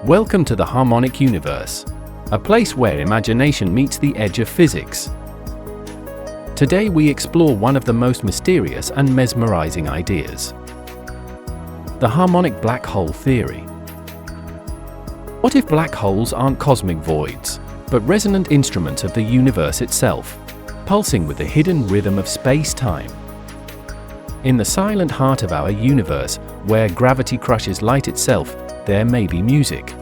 Welcome to the Harmonic Universe, a place where imagination meets the edge of physics. Today we explore one of the most mysterious and mesmerizing ideas: the Harmonic Black Hole Theory. What if black holes aren't cosmic voids, but resonant instruments of the universe itself, pulsing with the hidden rhythm of space-time? In the silent heart of our universe, where gravity crushes light itself, there may be music.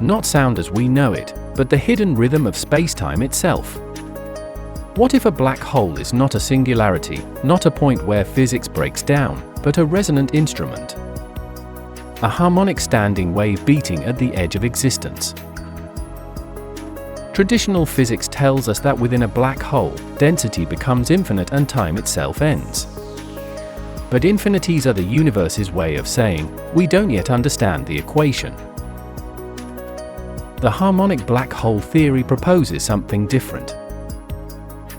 Not sound as we know it, but the hidden rhythm of space-time itself. What if a black hole is not a singularity, not a point where physics breaks down, but a resonant instrument? A harmonic standing wave beating at the edge of existence. Traditional physics tells us that within a black hole, density becomes infinite and time itself ends. But infinities are the universe's way of saying, we don't yet understand the equation. The Harmonic Black Hole Theory proposes something different.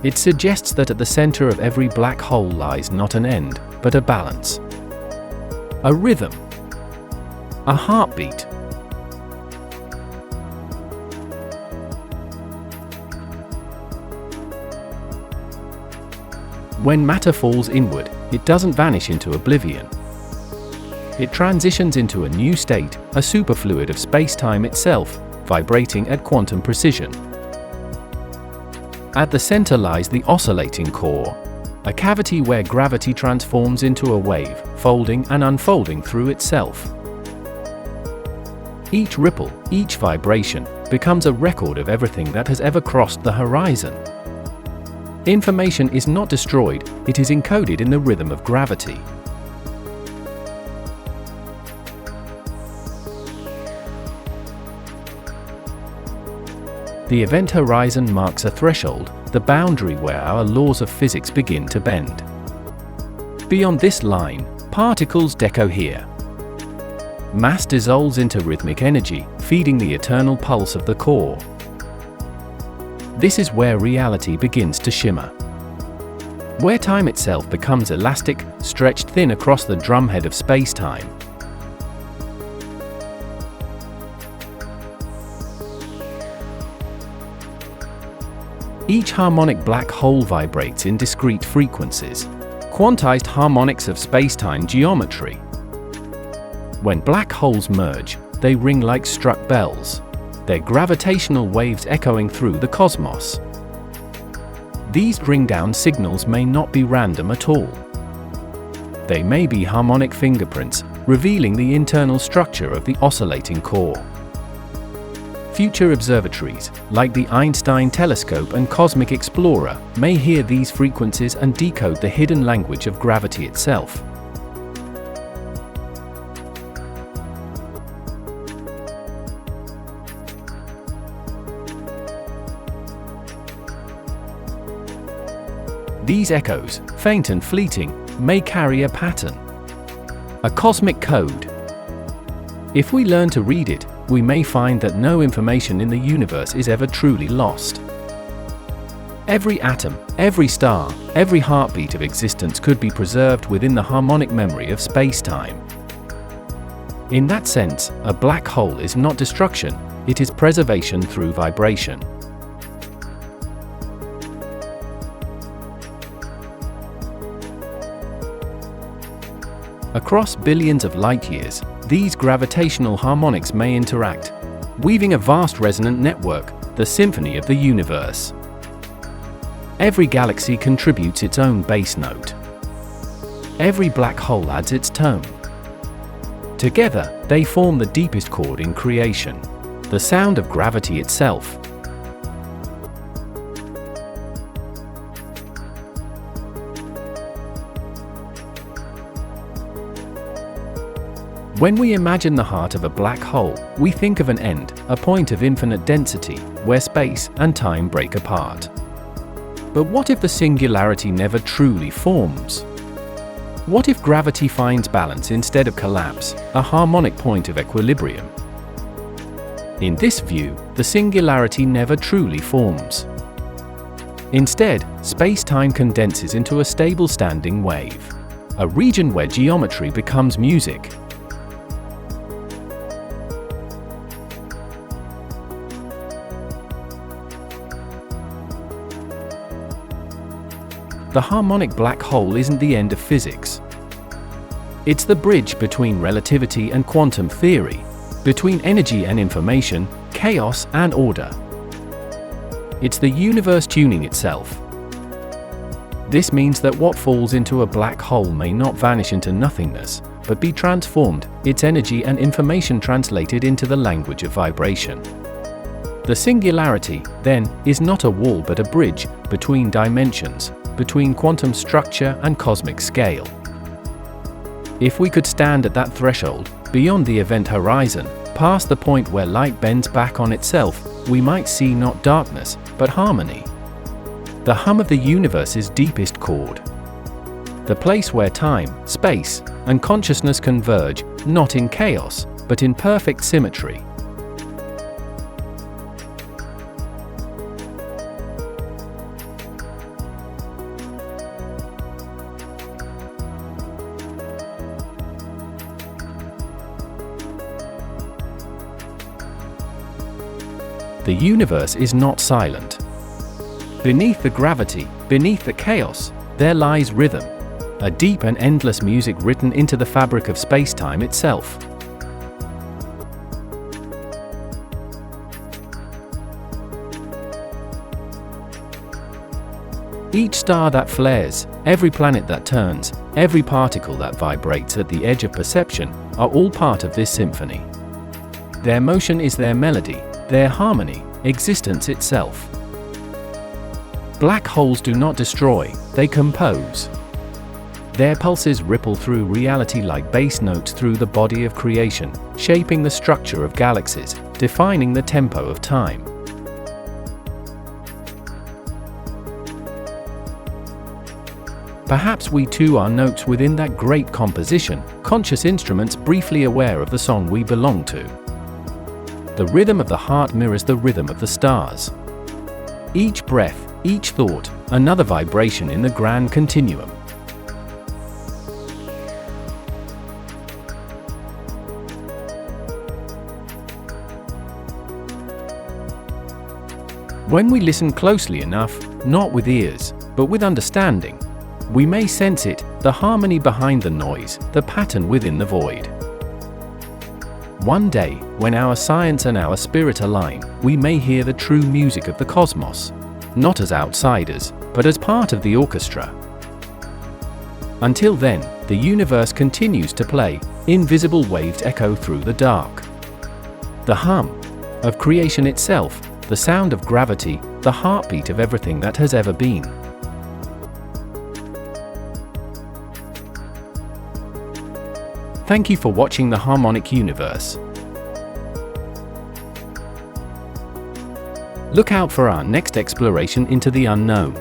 It suggests that at the center of every black hole lies not an end, but a balance. A rhythm. A heartbeat. When matter falls inward, it doesn't vanish into oblivion. It transitions into a new state, a superfluid of space-time itself, vibrating at quantum precision. At the center lies the oscillating core, a cavity where gravity transforms into a wave, folding and unfolding through itself. Each ripple, each vibration, becomes a record of everything that has ever crossed the horizon. Information is not destroyed, it is encoded in the rhythm of gravity. The event horizon marks a threshold, the boundary where our laws of physics begin to bend. Beyond this line, particles decohere. Mass dissolves into rhythmic energy, feeding the eternal pulse of the core. This is where reality begins to shimmer. Where time itself becomes elastic, stretched thin across the drumhead of space-time. Each harmonic black hole vibrates in discrete frequencies, quantized harmonics of space-time geometry. When black holes merge, they ring like struck bells, their gravitational waves echoing through the cosmos. These bring-down signals may not be random at all. They may be harmonic fingerprints, revealing the internal structure of the oscillating core. Future observatories, like the Einstein Telescope and Cosmic Explorer, may hear these frequencies and decode the hidden language of gravity itself. These echoes, faint and fleeting, may carry a pattern, a cosmic code. If we learn to read it, we may find that no information in the universe is ever truly lost. Every atom, every star, every heartbeat of existence could be preserved within the harmonic memory of space-time. In that sense, a black hole is not destruction, it is preservation through vibration. Across billions of light-years, these gravitational harmonics may interact, weaving a vast resonant network, the symphony of the universe. Every galaxy contributes its own bass note. Every black hole adds its tone. Together, they form the deepest chord in creation, the sound of gravity itself. When we imagine the heart of a black hole, we think of an end, a point of infinite density, where space and time break apart. But what if the singularity never truly forms? What if gravity finds balance instead of collapse, a harmonic point of equilibrium? In this view, the singularity never truly forms. Instead, space-time condenses into a stable standing wave, a region where geometry becomes music. the harmonic black hole isn't the end of physics. It's the bridge between relativity and quantum theory, between energy and information, chaos and order. It's the universe tuning itself. This means that what falls into a black hole may not vanish into nothingness, but be transformed, its energy and information translated into the language of vibration. The singularity, then, is not a wall but a bridge between dimensions, between quantum structure and cosmic scale. If we could stand at that threshold, beyond the event horizon, past the point where light bends back on itself, we might see not darkness, but harmony. The hum of the universe's deepest chord. The place where time, space, and consciousness converge, not in chaos, but in perfect symmetry. The universe is not silent. Beneath the gravity, beneath the chaos, there lies rhythm, a deep and endless music written into the fabric of spacetime itself. Each star that flares, every planet that turns, every particle that vibrates at the edge of perception, are all part of this symphony. Their motion is their melody, their harmony, existence itself. Black holes do not destroy, they compose. Their pulses ripple through reality like bass notes through the body of creation, shaping the structure of galaxies, defining the tempo of time. Perhaps we too are notes within that great composition, conscious instruments briefly aware of the song we belong to. The rhythm of the heart mirrors the rhythm of the stars. Each breath, each thought, another vibration in the grand continuum. When we listen closely enough, not with ears, but with understanding, we may sense it, the harmony behind the noise, the pattern within the void. One day, when our science and our spirit align, we may hear the true music of the cosmos, not as outsiders, but as part of the orchestra. Until then, the universe continues to play, invisible waves echo through the dark. The hum of creation itself, the sound of gravity, the heartbeat of everything that has ever been. Thank you for watching the Harmonic Universe. Look out for our next exploration into the unknown.